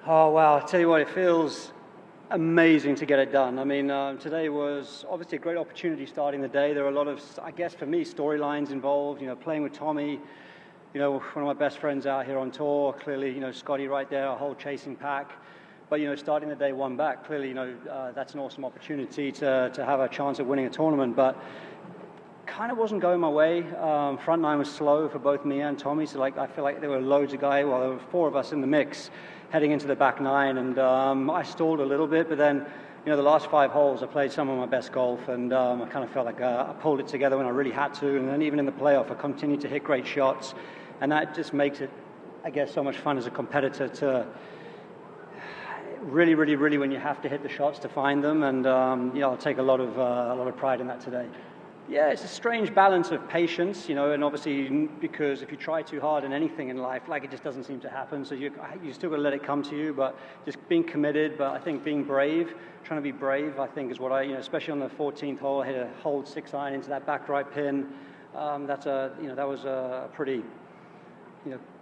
Oh, wow. I tell you what, it feels amazing to get it done. I mean, today was obviously a great opportunity starting the day. There were a lot of, I guess for me, storylines involved, playing with Tommy, one of my best friends out here on tour, clearly, Scotty right there, a whole chasing pack. But, starting the day one back, clearly, that's an awesome opportunity to have a chance at winning a tournament. But kind of wasn't going my way. Front nine was slow for both me and Tommy, so I feel like there were loads of guys, well, there were four of us in the mix heading into the back nine, and I stalled a little bit, but then, the last 5 holes I played some of my best golf, and I kind of felt like I pulled it together when I really had to, and then even in the playoff I continued to hit great shots, and that just makes it, I guess, so much fun as a competitor to really, really, really, when you have to hit the shots to find them, and I'll take a lot of pride in that today. Yeah, it's a strange balance of patience, and obviously because if you try too hard in anything in life, it just doesn't seem to happen. So you still got to let it come to you, but just being committed. But I think being brave, trying to be brave, I think is what especially on the 14th hole, I hit a hold 6-iron into that back right pin. That was a pretty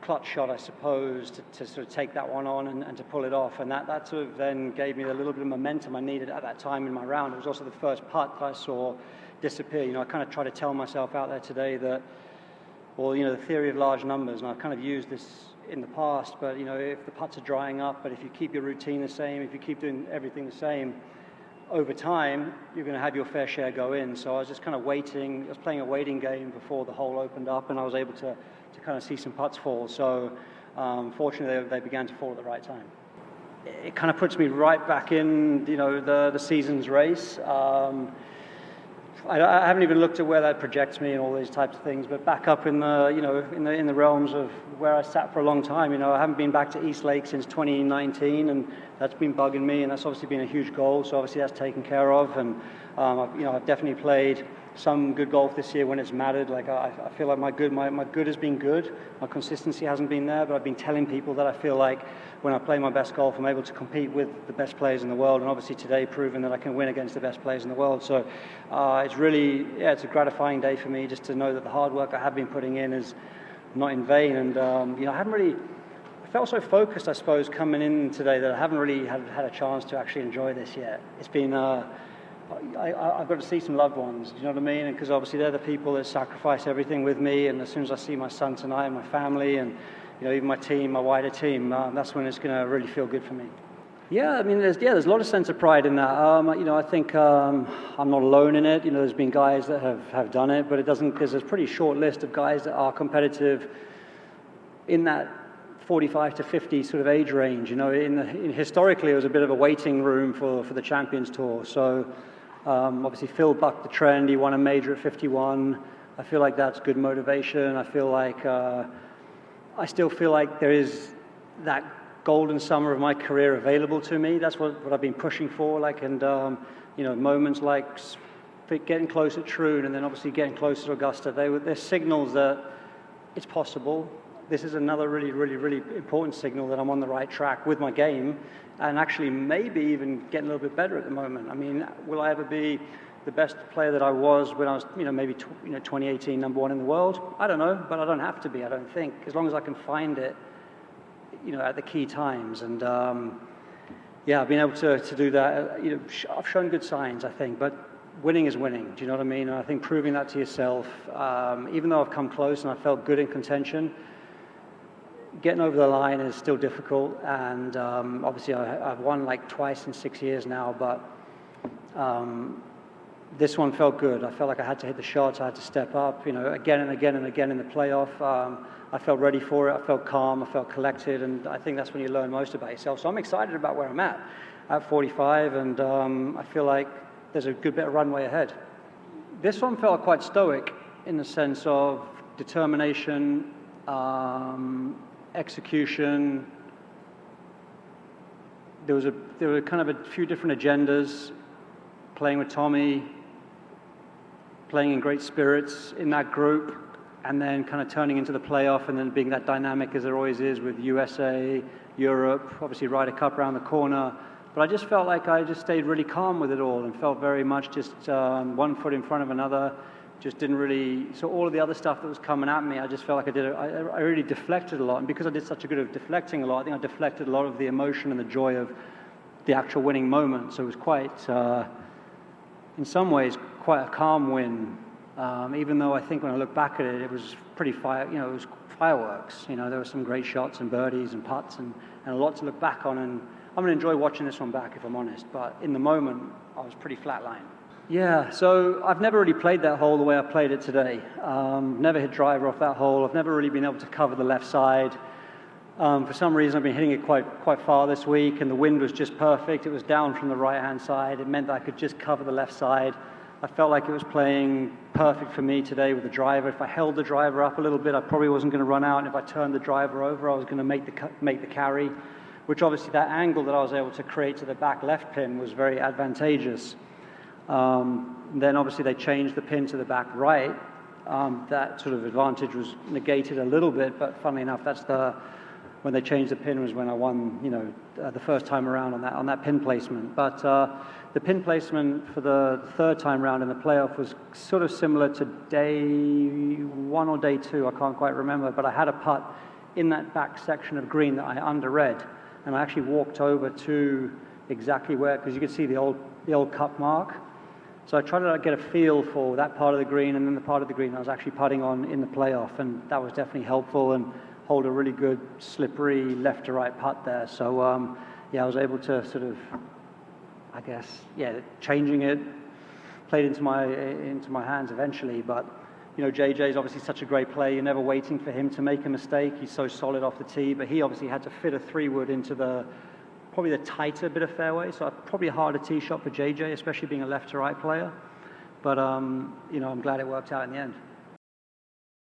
clutch shot, I suppose, to sort of take that one on and to pull it off. And that sort of then gave me a little bit of momentum I needed at that time in my round. It was also the first putt that I saw disappear. I kind of try to tell myself out there today that, the theory of large numbers, and I've kind of used this in the past, but, if the putts are drying up, but if you keep your routine the same, if you keep doing everything the same, over time, you're going to have your fair share go in. So I was just kind of waiting. I was playing a waiting game before the hole opened up, and I was able to kind of see some putts fall. So fortunately, they began to fall at the right time. It kind of puts me right back in, the season's race. I haven't even looked at where that projects me and all these types of things, but back up in the, in the realms of where I sat for a long time. I haven't been back to East Lake since 2019, and that's been bugging me, and that's obviously been a huge goal. So obviously that's taken care of, and I've definitely played some good golf this year when it's mattered. I feel like my good has been good. My consistency hasn't been there, but I've been telling people that I feel like when I play my best golf, I'm able to compete with the best players in the world, and obviously today proving that I can win against the best players in the world. So it's really, it's a gratifying day for me just to know that the hard work I have been putting in is not in vain. And I haven't really, I felt so focused, I suppose, coming in today that I haven't really had a chance to actually enjoy this yet. It's been I've got to see some loved ones, do you know what I mean? Because obviously they're the people that sacrifice everything with me, and as soon as I see my son tonight and my family and even my team, my wider team, that's when it's going to really feel good for me. Yeah, I mean, there's a lot of sense of pride in that. I think I'm not alone in it. There's been guys that have done it, but it doesn't, because there's a pretty short list of guys that are competitive in that 45 to 50 sort of age range. Historically, it was a bit of a waiting room for the Champions Tour. So obviously Phil bucked the trend. He won a major at 51. I feel like that's good motivation. I still feel like there is that golden summer of my career available to me. That's what I've been pushing for. Moments like getting close at Troon, and then obviously getting close to Augusta. They're signals that it's possible. This is another really, really, really important signal that I'm on the right track with my game, and actually maybe even getting a little bit better at the moment. I mean, will I ever be the best player that I was when I was, maybe 2018 number one in the world? I don't know, but I don't have to be, I don't think, as long as I can find it, at the key times. And I've been able to do that. I've shown good signs, I think, but winning is winning. Do you know what I mean? And I think proving that to yourself, even though I've come close and I felt good in contention, getting over the line is still difficult. And obviously I've won twice in 6 years now, but this one felt good. I felt like I had to hit the shots. I had to step up, again and again and again in the playoff. I felt ready for it. I felt calm. I felt collected. And I think that's when you learn most about yourself. So I'm excited about where I'm at 45. And I feel like there's a good bit of runway ahead. This one felt quite stoic in the sense of determination, execution. There were kind of a few different agendas. Playing with Tommy, playing in great spirits in that group, and then kind of turning into the playoff, and then being that dynamic as there always is with USA, Europe, obviously Ryder Cup around the corner. But I just felt like I just stayed really calm with it all and felt very much just one foot in front of another, just didn't really, so all of the other stuff that was coming at me, I just felt like I really deflected a lot. And because I did such a good of deflecting a lot, I think I deflected a lot of the emotion and the joy of the actual winning moment. So it was quite, in some ways, quite a calm win. Even though I think when I look back at it, it was pretty it was fireworks. There were some great shots and birdies and putts and a lot to look back on. And I'm going to enjoy watching this one back, if I'm honest. But in the moment, I was pretty flatlined. Yeah, so I've never really played that hole the way I played it today. Never hit driver off that hole. I've never really been able to cover the left side. For some reason, I've been hitting it quite far this week, and the wind was just perfect. It was down from the right-hand side. It meant that I could just cover the left side. I felt like it was playing perfect for me today with the driver. If I held the driver up a little bit, I probably wasn't going to run out, and if I turned the driver over, I was going to make the carry, which obviously that angle that I was able to create to the back left pin was very advantageous. Then obviously they changed the pin to the back right. That sort of advantage was negated a little bit, but funnily enough, when they changed the pin was when I won, the first time around on that pin placement. But the pin placement for the third time round in the playoff was sort of similar to day 1 or day 2, I can't quite remember, but I had a putt in that back section of green that I underread, and I actually walked over to exactly where, because you could see the old cup mark. So I tried to get a feel for that part of the green, and then the part of the green I was actually putting on in the playoff, and that was definitely helpful, and hold a really good slippery left to right putt there. So I was able to sort of, changing it, played into my hands eventually. But JJ's obviously such a great player. You're never waiting for him to make a mistake. He's so solid off the tee, but he obviously had to fit a 3-wood into probably the tighter bit of fairway, so probably a harder tee shot for JJ, especially being a left to right player. But I'm glad it worked out in the end.